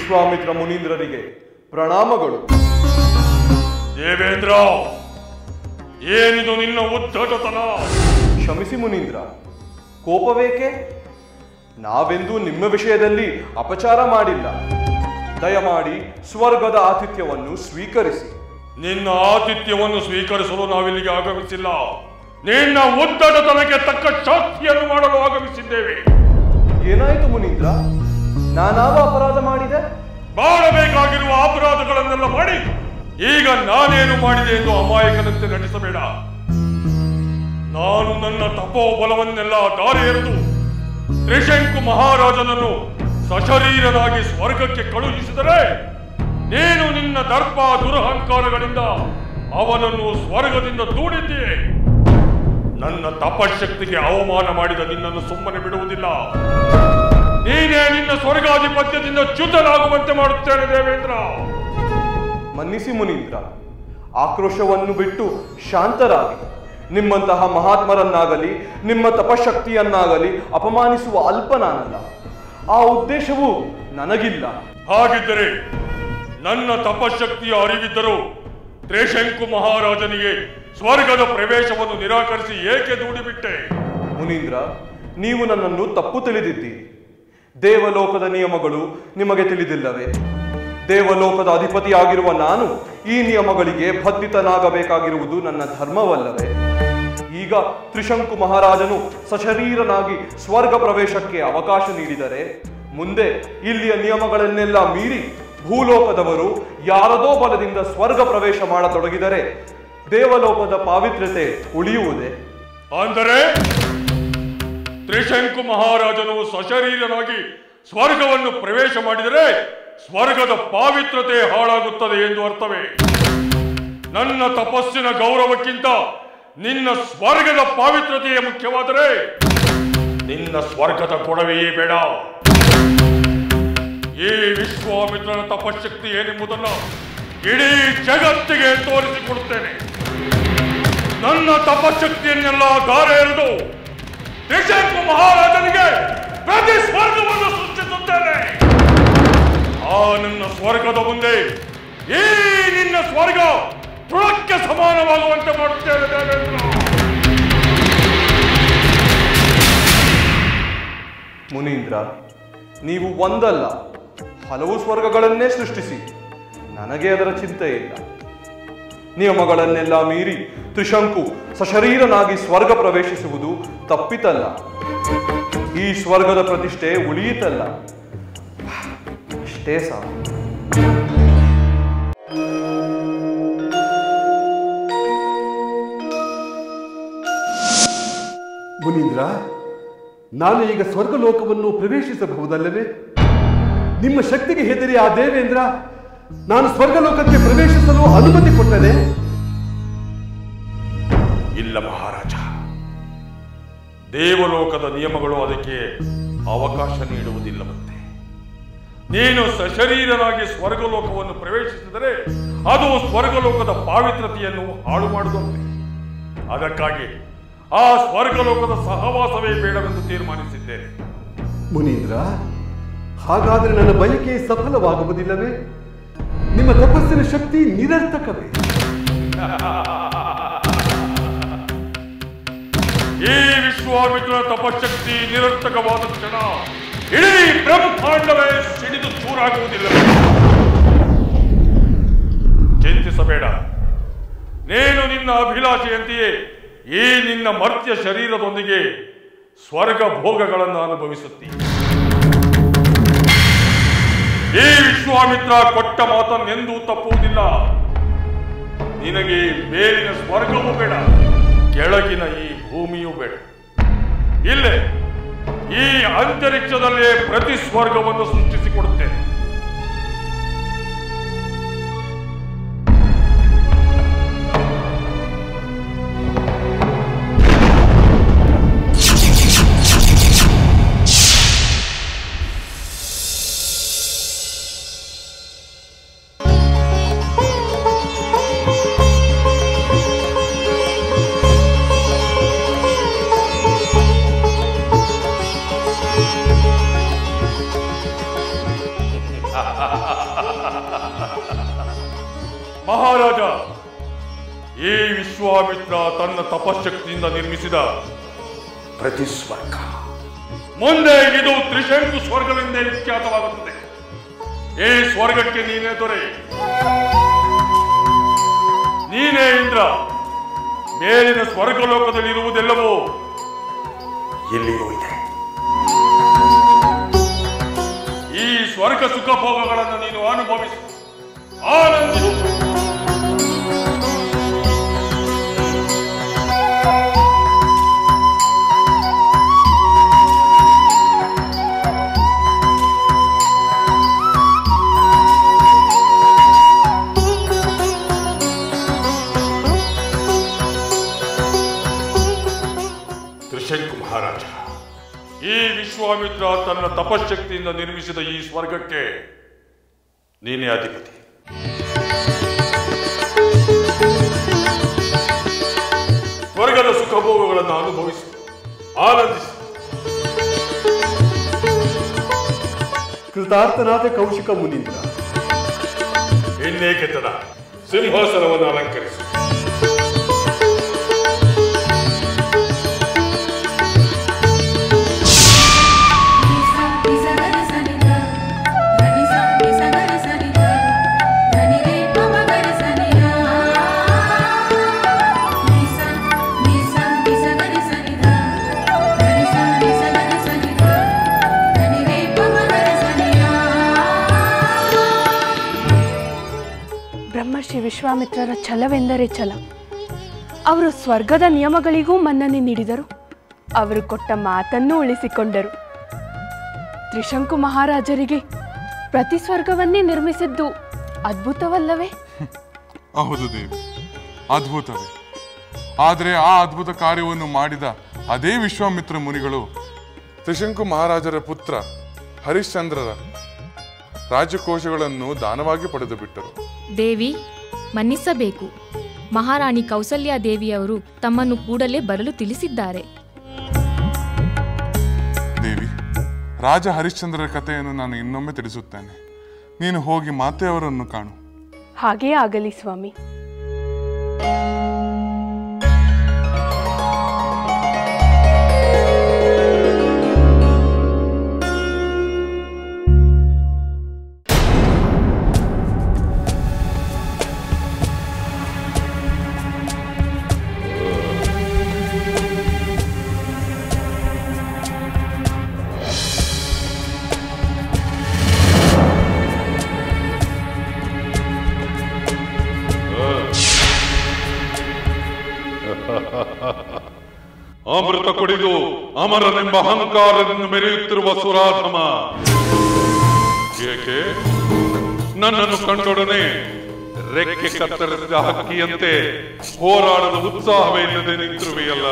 ವಿಶ್ವಾಮಿತ್ರ ಮುನೀಂದ್ರರಿಗೆ ಪ್ರಣಾಮಗಳು. ದೇವೇಂದ್ರ, ಏನಿದು ನಿನ್ನ ಉದ್ದಟತನ? ಕ್ಷಮಿಸಿ ಮುನೀಂದ್ರ, ಕೋಪವೇಕೆ? ನಾವೆಂದೂ ನಿಮ್ಮ ವಿಷಯದಲ್ಲಿ ಅಪಚಾರ ಮಾಡಿಲ್ಲ. ದಯಮಾಡಿ ಸ್ವರ್ಗದ ಆತಿಥ್ಯವನ್ನು ಸ್ವೀಕರಿಸಿ. ನಿನ್ನ ಆತಿಥ್ಯವನ್ನು ಸ್ವೀಕರಿಸಲು ನಾವಿಲ್ಲಿಗೆ ಆಗಮಿಸಿಲ್ಲ. ನಿನ್ನ ಉದ್ದಟತನಕ್ಕೆ ತಕ್ಕ ಶಾಸ್ತಿಯನ್ನು ಮಾಡಲು ಆಗಮಿಸಿದ್ದೇವೆ. ಏನಾಯಿತು ಮುನೀಂದ್ರ? ನಾನಾವ ಅಪರಾಧ ಮಾಡಿದೆ? ಮಾಡಬೇಕಾಗಿರುವ ಅಪರಾಧಗಳನ್ನೆಲ್ಲ ಮಾಡಿ ಈಗ ನಾನೇನು ಮಾಡಿದೆ ಎಂದು ಅಮಾಯಕನಂತೆ ನಟಿಸಬೇಡ. ನಾನು ನನ್ನ ತಪೋಬಲವನ್ನೆಲ್ಲ ದಾರಿ ಎರೆದು ತ್ರಿಶಂಕು ಮಹಾರಾಜನನ್ನು ಸಶರೀರನಾಗಿ ಸ್ವರ್ಗಕ್ಕೆ ಕಳುಹಿಸಿದರೆ ನೀನು ನಿನ್ನ ದರ್ಪ ದುರಹಂಕಾರಗಳಿಂದ ಅವನನ್ನು ಸ್ವರ್ಗದಿಂದ ದೂಡಿದ್ದೀಯೆ. ನನ್ನ ತಪಶಕ್ತಿಗೆ ಅವಮಾನ ಮಾಡಿದ ನಿನ್ನನ್ನು ಸುಮ್ಮನೆ ಬಿಡುವುದಿಲ್ಲ. ನೀನೇ ನಿನ್ನ ಸ್ವರ್ಗಾಧಿಪತ್ಯದಿಂದ ಚ್ಯುತನಾಗುವಂತೆ ಮಾಡುತ್ತೇನೆ ದೇವೇಂದ್ರ. ಮನ್ನಿಸಿ ಮುನೀಂದ್ರ, ಆಕ್ರೋಶವನ್ನು ಬಿಟ್ಟು ಶಾಂತರಾಗಿ. ನಿಮ್ಮಂತಹ ಮಹಾತ್ಮರನ್ನಾಗಲಿ ನಿಮ್ಮ ತಪಶಕ್ತಿಯನ್ನಾಗಲಿ ಅಪಮಾನಿಸುವ ಅಲ್ಪ ನಾನಲ್ಲ. ಆ ಉದ್ದೇಶವೂ ನನಗಿಲ್ಲ. ಹಾಗಿದ್ದರೆ ನನ್ನ ತಪಶಕ್ತಿಯ ಅರಿವಿದ್ದರೂ ತ್ರಿಶಂಕು ಮಹಾರಾಜನಿಗೆ ಸ್ವರ್ಗದ ಪ್ರವೇಶವನ್ನು ನಿರಾಕರಿಸಿ ಏಕೆ ದೂಡಿಬಿಟ್ಟೆ? ಮುನೀಂದ್ರ, ನೀವು ನನ್ನನ್ನು ತಪ್ಪು ತಿಳಿದಿದ್ದೀರಿ. ದೇವಲೋಕದ ನಿಯಮಗಳು ನಿಮಗೆ ತಿಳಿದಿಲ್ಲವೇ? ದೇವಲೋಕದ ಅಧಿಪತಿಯಾಗಿರುವ ನಾನು ಈ ನಿಯಮಗಳಿಗೆ ಬದ್ಧಿತನಾಗಬೇಕಾಗಿರುವುದು ನನ್ನ ಧರ್ಮವಲ್ಲವೇ? ಈಗ ತ್ರಿಶಂಕು ಮಹಾರಾಜನು ಸಶರೀರನಾಗಿ ಸ್ವರ್ಗ ಪ್ರವೇಶಕ್ಕೆ ಅವಕಾಶ ನೀಡಿದರೆ ಮುಂದೆ ಇಲ್ಲಿಯ ನಿಯಮಗಳನ್ನೆಲ್ಲ ಮೀರಿ ಭೂಲೋಕದವರು ಯಾರದೋ ಬಲದಿಂದ ಸ್ವರ್ಗ ಪ್ರವೇಶ ಮಾಡತೊಡಗಿದರೆ ದೇವಲೋಕದ ಪಾವಿತ್ರ್ಯತೆ ಉಳಿಯುವುದೇ? ಅಂದರೆ ತ್ರಿಶಂಕು ಮಹಾರಾಜನು ಸಶರೀರನಾಗಿ ಸ್ವರ್ಗವನ್ನು ಪ್ರವೇಶ ಮಾಡಿದರೆ ಸ್ವರ್ಗದ ಪಾವಿತ್ರತೆ ಹಾಳಾಗುತ್ತದೆ ಎಂದು ಅರ್ಥವೇ? ನನ್ನ ತಪಸ್ಸಿನ ಗೌರವಕ್ಕಿಂತ ನಿನ್ನ ಸ್ವರ್ಗದ ಪಾವಿತ್ರತೆಯೇ ಮುಖ್ಯವಾದರೆ ನಿನ್ನ ಸ್ವರ್ಗದ ಕೊಡವೆಯೇ ಬೇಡ. ಈ ವಿಶ್ವಾಮಿತ್ರನ ತಪಶಕ್ತಿ ಏನೆಂಬುದನ್ನು ಇಡೀ ಜಗತ್ತಿಗೆ ತೋರಿಸಿಕೊಡುತ್ತೇನೆ. ನನ್ನ ತಪಶಕ್ತಿಯನ್ನೆಲ್ಲ ದಾರೆ ಎರೆದು ತ್ರಿಶಂಕು ಮಹಾರಾಜನಿಗೆ ಪ್ರತಿ ಸ್ವರ್ಗವನ್ನು ಸೃಷ್ಟಿಸುತ್ತೇನೆ. ಆ ನನ್ನ ಸ್ವರ್ಗದ ಮುಂದೆ ಈ ನಿನ್ನ ಸ್ವರ್ಗ ತೃಣಕ್ಕೆ ಸಮಾನವಾಗುವಂತೆ ಮಾಡುತ್ತೇನೆ ದೇವೇಂದ್ರ. ಮುನೀಂದ್ರ, ನೀವು ಒಂದಲ್ಲ ಹಲವು ಸ್ವರ್ಗಗಳನ್ನೇ ಸೃಷ್ಟಿಸಿ, ನನಗೆ ಅದರ ಚಿಂತೆ ಇಲ್ಲ. ನಿಯಮಗಳನ್ನೆಲ್ಲ ಮೀರಿ ತ್ರಿಶಂಕು ಸಶರೀರನಾಗಿ ಸ್ವರ್ಗ ಪ್ರವೇಶಿಸುವುದು ತಪ್ಪಿತಲ್ಲ. ಈ ಸ್ವರ್ಗದ ಪ್ರತಿಷ್ಠೆ ಉಳಿಯಿತಲ್ಲ. ಅಷ್ಟೇ ಸಾಕು. ಮುನೀಂದ್ರ, ನಾನು ಈಗ ಸ್ವರ್ಗಲೋಕವನ್ನು ಪ್ರವೇಶಿಸಬಹುದಲ್ಲವೇ? ನಿಮ್ಮ ಶಕ್ತಿಗೆ ಹೆದರಿ ಆ ದೇವೇಂದ್ರ ನಾನು ಸ್ವರ್ಗಲೋಕಕ್ಕೆ ಪ್ರವೇಶಿಸಲು ಅನುಮತಿ ಕೊಟ್ಟನೆ? ಇಲ್ಲ ಮಹಾರಾಜ, ದೇವಲೋಕದ ನಿಯಮಗಳು ಅದಕ್ಕೆ ಅವಕಾಶ ನೀಡುವುದಿಲ್ಲವಂತೆ. ನೀನು ಸಶರೀರನಾಗಿ ಸ್ವರ್ಗಲೋಕವನ್ನು ಪ್ರವೇಶಿಸಿದರೆ ಅದು ಸ್ವರ್ಗಲೋಕದ ಪಾವಿತ್ರತೆಯನ್ನು ಹಾಳು ಮಾಡುವಂತೆ. ಅದಕ್ಕಾಗಿ ಆ ಸ್ವರ್ಗಲೋಕದ ಸಹವಾಸವೇ ಬೇಡವೆಂದು ತೀರ್ಮಾನಿಸಿದ್ದೇನೆ. ಮುನೀಂದ್ರ, ಹಾಗಾದರೆ ನನ್ನ ಬಯಕೆ ಸಫಲವಾಗುವುದಿಲ್ಲವೇ? ನಿಮ್ಮ ತಪಸ್ಸಿನ ಶಕ್ತಿ ನಿರರ್ಥಕವೇ? ಈ ವಿಶ್ವಾಮಿತ್ರನ ತಪಶಕ್ತಿ ನಿರರ್ಥಕವಾದ ಕ್ಷಣ ಇಡೀ ಬ್ರಹ್ಮಾಂಡವೇ ಸಿಡಿದು ಚೂರಾಗುವುದಿಲ್ಲ. ಚಿಂತಿಸಬೇಡ. ನೀನು ನಿನ್ನ ಅಭಿಲಾಷೆಯಂತೆಯೇ ಈ ನಿನ್ನ ಮರ್ತ್ಯ ಶರೀರದೊಂದಿಗೆ ಸ್ವರ್ಗ ಭೋಗಗಳನ್ನು ಅನುಭವಿಸುತ್ತೀ. ಈ ವಿಶ್ವಾಮಿತ್ರ ಕೊಟ್ಟ ಮಾತನ್ನೆಂದೂ ತಪ್ಪುವುದಿಲ್ಲ. ನಿನಗೆ ಮೇಲಿನ ಸ್ವರ್ಗವೂ ಬೇಡ, ಕೆಳಗಿನ ಈ ಭೂಮಿಯೂ ಬೇಡ. ಇಲ್ಲೇ ಈ ಅಂತರಿಕ್ಷದಲ್ಲೇ ಪ್ರತಿ ಸ್ವರ್ಗವನ್ನು ಸೃಷ್ಟಿಸಿಕೊಡುತ್ತೇನೆ. ಮಹಾರಾಜ, ಈ ವಿಶ್ವಾಮಿತ್ರ ತನ್ನ ತಪಶಕ್ತಿಯಿಂದ ನಿರ್ಮಿಸಿದ ಪ್ರತಿಸ್ವರ್ಗ ಮುಂದೆ ಇದು ತ್ರಿಶಂಕು ಸ್ವರ್ಗವೆಂದೇ ವಿಖ್ಯಾತವಾಗುತ್ತದೆ. ಈ ಸ್ವರ್ಗಕ್ಕೆ ನೀನೇ ದೊರೆ, ನೀನೇ ಇಂದ್ರ. ಮೇಲಿನ ಸ್ವರ್ಗಲೋಕದಲ್ಲಿರುವುದೆಲ್ಲವೂ ಎಲ್ಲಿಯೂ ಇದೆ. ಈ ಸ್ವರ್ಗ ಸುಖ ಭೋಗಗಳನ್ನು ನೀನು ಅನುಭವಿಸು, ಆನಂದಿಸು. ತ್ರಿಶಂಕು ಮಹಾರಾಜ, ಈ ವಿಶ್ವಾಮಿತ್ರ ತನ್ನ ತಪಶಕ್ತಿಯಿಂದ ನಿರ್ಮಿಸಿದ ಈ ಸ್ವರ್ಗಕ್ಕೆ ನೀನೇ ಅಧಿಪತಿ. ಸ್ವರ್ಗದ ಸುಖ ಭೋಗಗಳನ್ನು ಅನುಭವಿಸು, ಆನಂದಿಸು. ಕೃತಾರ್ಥನಾದ ಕೌಶಿಕ ಮುನೀಂದ್ರ, ಇನ್ನೇಕೆ ತಡ, ಸಿಂಹಾಸನವನ್ನು ಅಲಂಕರಿಸು. ಬ್ರಹ್ಮರ್ಷಿ ವಿಶ್ವಾಮಿತ್ರರ ಛಲವೆಂದರೆ ಛಲ. ಅವರು ಸ್ವರ್ಗದ ನಿಯಮಗಳಿಗೂ ಮನ್ನಣೆ ನೀಡಿದರು. ಅವರು ಕೊಟ್ಟ ಮಾತನ್ನು ಉಳಿಸಿಕೊಂಡರು. ತ್ರಿಶಂಕು ಮಹಾರಾಜರಿಗೆ ಪ್ರತಿ ಸ್ವರ್ಗವನ್ನೇ ನಿರ್ಮಿಸಿದ್ದು ಅದ್ಭುತವಲ್ಲವೇ? ಹೌದು ದೇವಿ, ಅದ್ಭುತವೇ. ಆದರೆ ಆ ಅದ್ಭುತ ಕಾರ್ಯವನ್ನು ಮಾಡಿದ ಅದೇ ವಿಶ್ವಾಮಿತ್ರ ಮುನಿಗಳು ತ್ರಿಶಂಕು ಮಹಾರಾಜರ ಪುತ್ರ ಹರಿಶ್ಚಂದ್ರರ ರಾಜಕೋಶಗಳನ್ನು ದಾನವಾಗಿ ಪಡೆದು ಬಿಟ್ಟರು. ದೇವಿ, ಮನ್ನಿಸಬೇಕು. ಮಹಾರಾಣಿ ಕೌಸಲ್ಯಾ ದೇವಿಯವರು ತಮ್ಮನ್ನು ಕೂಡಲೇ ಬರಲು ತಿಳಿಸಿದ್ದಾರೆ. ದೇವಿ, ರಾಜ ಹರಿಶ್ಚಂದ್ರರ ಕಥೆಯನ್ನು ನಾನು ಇನ್ನೊಮ್ಮೆ ತಿಳಿಸುತ್ತೇನೆ. ನೀನು ಹೋಗಿ ಮಾತೆಯವರನ್ನು ಕಾಣು. ಹಾಗೇ ಆಗಲಿ ಸ್ವಾಮಿ. ಅಮೃತ ಕುಡಿದು ಅಮರನೆಂಬ ಅಹಂಕಾರದಿಂದ ಮೆರೆಯುತ್ತಿರುವ ಸುರಾಧಮ, ಏಕೆ ನನ್ನನ್ನು ಕಂಡೊಡನೆ ರೆಕ್ಕೆ ಕತ್ತರಿಸಿದ ಹಕ್ಕಿಯಂತೆ ಹೋರಾಡಲು ಉತ್ಸಾಹವೇ ಇಲ್ಲದೆ ನಿಂತಿರುವೆಯಲ್ಲ?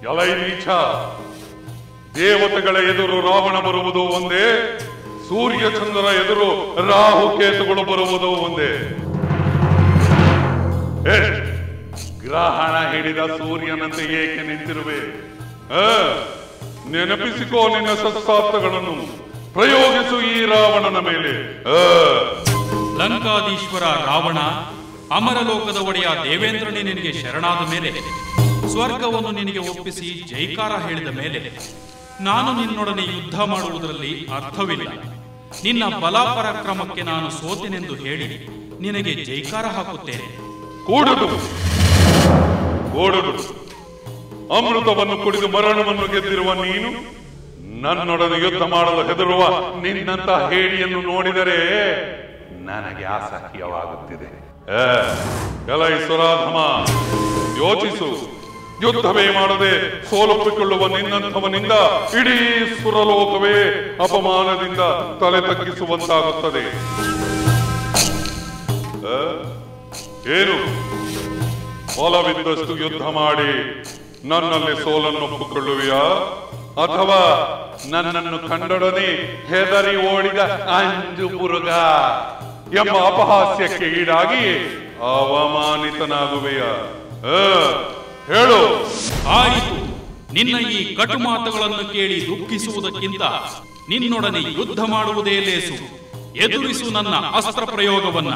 ಎಲೈ ನೀಚ, ದೇವತೆಗಳ ಎದುರು ರಾವಣ ಬರುವುದು ಒಂದೇ, ಸೂರ್ಯ ಚಂದ್ರ ಎದುರು ರಾಹು ಕೇತುಗಳು ಬರುವುದು ಒಂದೇ. ಗ್ರಹಣ ಹಿಡಿದ ಸೂರ್ಯನಂತೆ ಏಕೆ ನಿಂತಿರುವೆ? ನೆನಪಿಸಿಕೋ ನಿನ್ನ ಶಸ್ತ್ರಾಸ್ತ್ರಗಳನ್ನು, ಪ್ರಯೋಗಿಸು ಈ ರಾವಣನ ಮೇಲೆ. ಲಂಕಾಧೀಶ್ವರ ರಾವಣ, ಅಮರಲೋಕದ ಒಡೆಯ ದೇವೇಂದ್ರನೇ ನಿನಗೆ ಶರಣಾದ ಮೇಲೆ, ಸ್ವರ್ಗವನ್ನು ನಿನಗೆ ಒಪ್ಪಿಸಿ ಜೈಕಾರ ಹೇಳಿದ ಮೇಲೆ ನಾನು ನಿನ್ನೊಡನೆ ಯುದ್ಧ ಮಾಡುವುದರಲ್ಲಿ ಅರ್ಥವಿಲ್ಲ. ನಿನ್ನ ಬಲಾಪರಾಕ್ರಮಕ್ಕೆ ನಾನು ಸೋತೆನೆಂದು ಹೇಳಿ ನಿನಗೆ ಜೈಕಾರ ಹಾಕುತ್ತೇನೆ. ಕೂಡುದು ಕೂಡುದು. ಅಮೃತವನ್ನು ಕುಡಿದು ಮರಣವನ್ನು ಗೆದ್ದಿರುವ ನೀನು ನನ್ನೊಡನೆ ಯುದ್ಧ ಮಾಡಲು ಹೆದರುವ ನಿನ್ನಂತ ಹೇಡಿಯನ್ನು ನೋಡಿದರೆ ನನಗೆ ಅಸಹ್ಯವಾಗುತ್ತಿದೆ. ಎಲೈ ಸುರಾಧಮ, ಯೋಚಿಸು. ಯುದ್ಧವೇ ಮಾಡದೆ ಸೋಲೊಪ್ಪಿಕೊಳ್ಳುವ ನಿನ್ನಂಥವನಿಂದ ಇಡೀ ಸುರಲೋಕವೇ ಅಪಮಾನದಿಂದ ತಲೆ ತಗ್ಗಿಸುವಂತಾಗುತ್ತದೆ. ಏನು ಒಲವಿದ್ದಷ್ಟು ಯುದ್ಧ ಮಾಡಿ ನನ್ನಲ್ಲಿ ಸೋಲನ್ನು ಒಪ್ಪಿಕೊಳ್ಳುವಿಯಾ? ಅಥವಾ ನನ್ನನ್ನು ಕಂಡೊಡನೆ ಹೆದರಿ ಓಡಿದ ಅಂಜು ಬುರುಗ ಎಂಬ ಅಪಹಾಸ್ಯಕ್ಕೆ ಈಡಾಗಿ ಅವಮಾನಿತನಾಗುವೆಯಾ? ಹೇಳು. ಆಯಿತು, ನಿನ್ನ ಈ ಕಟು ಮಾತುಗಳನ್ನು ಕೇಳಿ ದುಃಖಿಸುವುದಕ್ಕಿಂತ ನಿನ್ನೊಡನೆ ಯುದ್ಧ ಮಾಡುವುದೇ ಲೇಸು. ಎದುರಿಸು ನನ್ನ ಅಸ್ತ್ರ ಪ್ರಯೋಗವನ್ನ.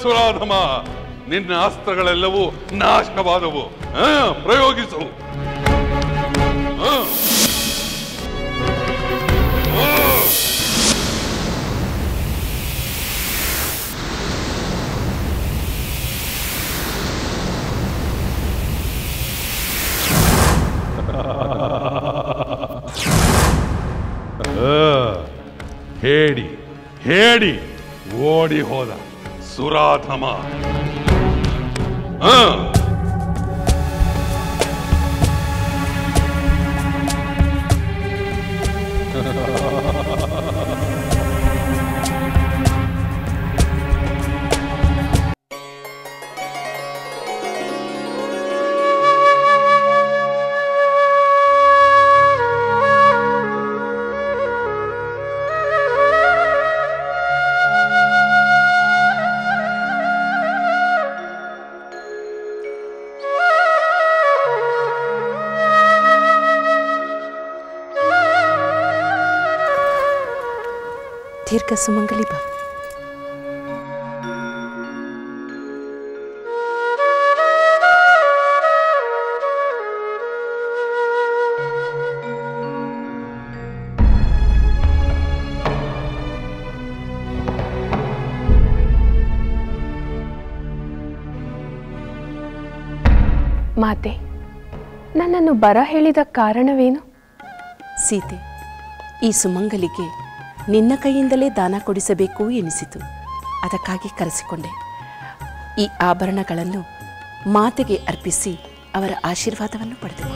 ಸುರಾಧಮ, ನಿನ್ನ ಅಸ್ತ್ರಗಳೆಲ್ಲವೂ ನಾಶವಾದವು. ಪ್ರಯೋಗಿಸು. ಹೇಡಿ ಹೇಡಿ ಓಡಿ ಹೋದ ಸುರಾಧಮ. ದೀರ್ಘ ಸುಮಂಗಲಿ ಭವ. ಮಾತೆ, ನನ್ನನ್ನು ಬರ ಹೇಳಿದ ಕಾರಣವೇನು? ಸೀತೆ, ಈ ಸುಮಂಗಲಿಗೆ ನಿನ್ನ ಕೈಯಿಂದಲೇ ದಾನ ಕೊಡಿಸಬೇಕು ಎನಿಸಿತು. ಅದಕ್ಕಾಗಿ ಕರೆಸಿಕೊಂಡೆ. ಈ ಆಭರಣಗಳನ್ನು ಮಾತೆಗೆ ಅರ್ಪಿಸಿ ಅವರ ಆಶೀರ್ವಾದವನ್ನು ಪಡೆದೆವು.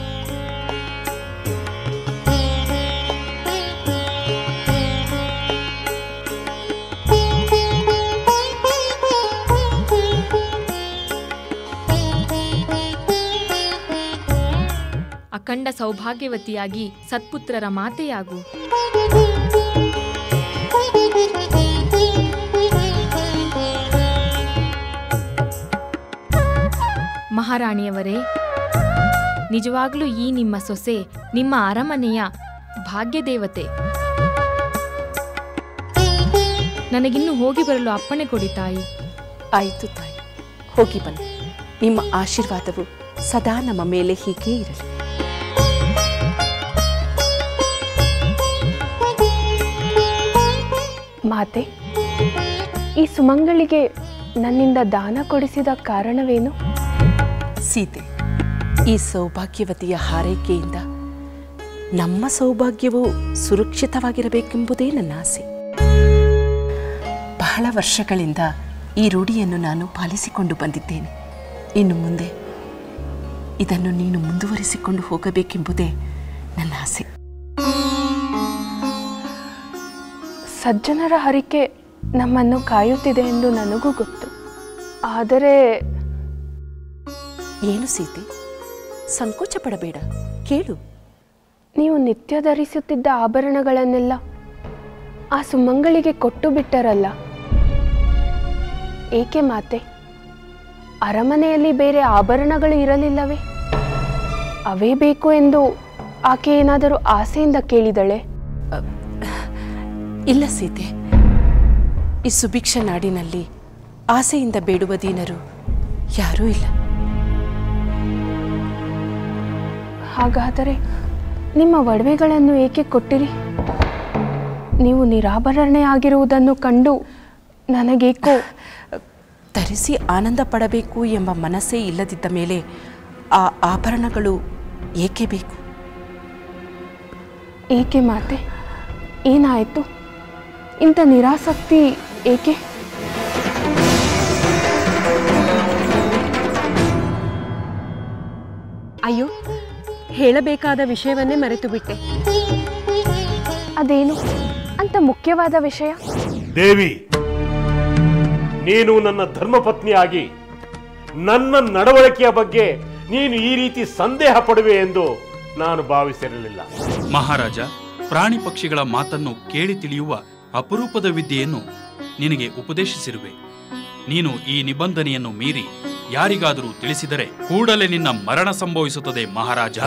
ಅಖಂಡ ಸೌಭಾಗ್ಯವತಿಯಾಗಿ ಸತ್ಪುತ್ರರ ಮಾತೆಯಾಗು. ಮಹಾರಾಣಿಯವರೇ, ನಿಜವಾಗ್ಲೂ ಈ ನಿಮ್ಮ ಸೊಸೆ ನಿಮ್ಮ ಅರಮನೆಯ ಭಾಗ್ಯದೇವತೆ. ನನಗಿನ್ನು ಹೋಗಿ ಬರಲು ಅಪ್ಪಣೆ ಕೊಡಿ ತಾಯಿ. ಆಯಿತು ತಾಯಿ, ಹೋಗಿ ಬನ್ನಿ. ನಿಮ್ಮ ಆಶೀರ್ವಾದವು ಸದಾ ನಮ್ಮ ಮೇಲೆ ಹೀಗೇ ಇರಲಿ. ಮಾತೆ, ಈ ಸುಮಂಗಳಿಗೆ ನನ್ನಿಂದ ದಾನ ಕೊಡಿಸಿದ ಕಾರಣವೇನು? ಸೀತೆ, ಈ ಸೌಭಾಗ್ಯವತಿಯ ಹಾರೈಕೆಯಿಂದ ನಮ್ಮ ಸೌಭಾಗ್ಯವು ಸುರಕ್ಷಿತವಾಗಿರಬೇಕೆಂಬುದೇ ನನ್ನ ಆಸೆ. ಬಹಳ ವರ್ಷಗಳಿಂದ ಈ ರೂಢಿಯನ್ನು ನಾನು ಪಾಲಿಸಿಕೊಂಡು ಬಂದಿದ್ದೇನೆ. ಇನ್ನು ಮುಂದೆ ಇದನ್ನು ನೀನು ಮುಂದುವರಿಸಿಕೊಂಡು ಹೋಗಬೇಕೆಂಬುದೇ ನನ್ನ ಆಸೆ. ಸಜ್ಜನರ ಹರಿಕೆ ನಮ್ಮನ್ನು ಕಾಯುತ್ತಿದೆ ಎಂದು ನನಗೂ ಗೊತ್ತು. ಆದರೆ ಏನು ಸೀತೆ, ಸಂಕೋಚ ಪಡಬೇಡ, ಕೇಳು. ನೀವು ನಿತ್ಯ ಧರಿಸುತ್ತಿದ್ದ ಆಭರಣಗಳನ್ನೆಲ್ಲ ಆ ಸುಮಂಗಳಿಗೆ ಕೊಟ್ಟು ಬಿಟ್ಟರಲ್ಲ. ಏಕೆ ಮಾತೆ? ಅರಮನೆಯಲ್ಲಿ ಬೇರೆ ಆಭರಣಗಳು ಇರಲಿಲ್ಲವೇ? ಅವೇ ಬೇಕು ಎಂದು ಆಕೆ ಏನಾದರೂ ಆಸೆಯಿಂದ ಕೇಳಿದಳೆ? ಇಲ್ಲ ಸೀತೆ, ಈ ಸುಭಿಕ್ಷ ನಾಡಿನಲ್ಲಿ ಆಸೆಯಿಂದ ಬೇಡುವ ದೀನರು ಯಾರೂ ಇಲ್ಲ. ಹಾಗಾದರೆ ನಿಮ್ಮ ಒಡವೆಗಳನ್ನು ಏಕೆ ಕೊಟ್ಟಿರಿ? ನೀವು ನಿರಾಭರಣೆ ಆಗಿರುವುದನ್ನು ಕಂಡು ನನಗೇಕೋ ಧರಿಸಿ ಆನಂದ ಪಡಬೇಕು ಎಂಬ ಮನಸ್ಸೇ ಇಲ್ಲದಿದ್ದ ಮೇಲೆ ಆ ಆಭರಣಗಳು ಏಕೆ ಬೇಕು? ಏಕೆ ಮಾತೆ? ಏನಾಯಿತು? ಇಂಥ ನಿರಾಸಕ್ತಿ ಏಕೆ? ಅಯ್ಯೋ, ಹೇಳಬೇಕಾದ ವಿಷಯವನ್ನೇ ಮರೆತು ಬಿಟ್ಟೆ. ಅದೇನು ಅಂತ ಮುಖ್ಯವಾದ ವಿಷಯ? ದೇವಿ, ನೀನು ನನ್ನ ಧರ್ಮಪತ್ನಿಯಾಗಿ ನನ್ನ ನಡವಳಿಕೆಯ ಬಗ್ಗೆ ನೀನು ಈ ರೀತಿ ಸಂದೇಹ ಪಡುವೆ ಎಂದು ನಾನು ಭಾವಿಸಿರಲಿಲ್ಲ. ಮಹಾರಾಜ, ಪ್ರಾಣಿ ಪಕ್ಷಿಗಳ ಮಾತನ್ನು ಕೇಳಿ ತಿಳಿಯುವ ಅಪರೂಪದ ವಿದ್ಯೆಯನ್ನು ನಿನಗೆ ಉಪದೇಶಿಸಿರುವೆ. ನೀನು ಈ ನಿಬಂಧನೆಯನ್ನು ಮೀರಿ ಯಾರಿಗಾದರೂ ತಿಳಿಸಿದರೆ ಕೂಡಲೇ ನಿನ್ನ ಮರಣ ಸಂಭವಿಸುತ್ತದೆ ಮಹಾರಾಜ.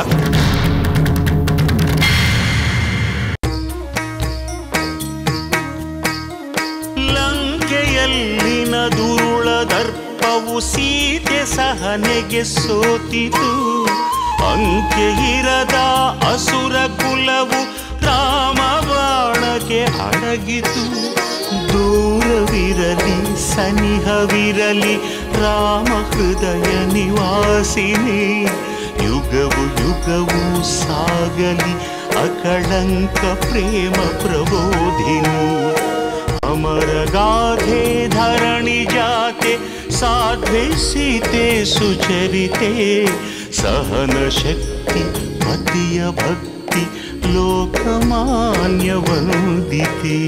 ಲಂಕೆಯಲ್ಲಿನ ದುರುಳ ದರ್ಪವು ಸೀತೆ ಸಹನೆಗೆ ಸೋತಿತು. ಅಂಕೆ ಇರದ ಅಸುರ ಕುಲವು ರಾಮ ಬಾಣಕ್ಕೆ ಅಡಗಿತು. ದೂರವಿರಲಿ ಸನಿಹವಿರಲಿ ರಾಮ ಹೃದಯ ನಿವಾಸಿನಿ. ಯುಗವು ಯುಗವು ಸಾಗಲಿ ಅಕಳಂಕ ಪ್ರೇಮ ಪ್ರಬೋಧಿನಿ. ಅಮರ ಗಾಥೆ ಧರಣಿ ಜಾತೆ ಸಾಧ್ವಿ ಸೀತೆ ಸುಚರಿತೆ. ಸಹನ ಶಕ್ತಿ ಪತಿಯ ಭಕ್ತಿ ಲೋಕಮಾನ್ಯ ವಂದಿತೆ.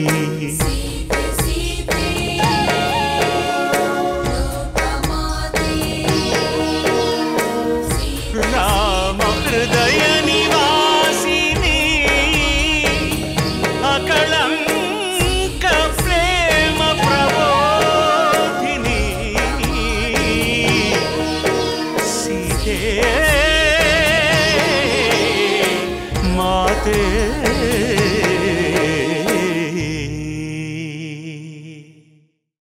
ರಾಮ ಹೃದಯ ನಿವಾಸಿನಿ ಅಕಳಂಕ ಪ್ರೇಮ ಪ್ರಬೋಧಿನಿ. ಸೀತೆ ಮಾತೆ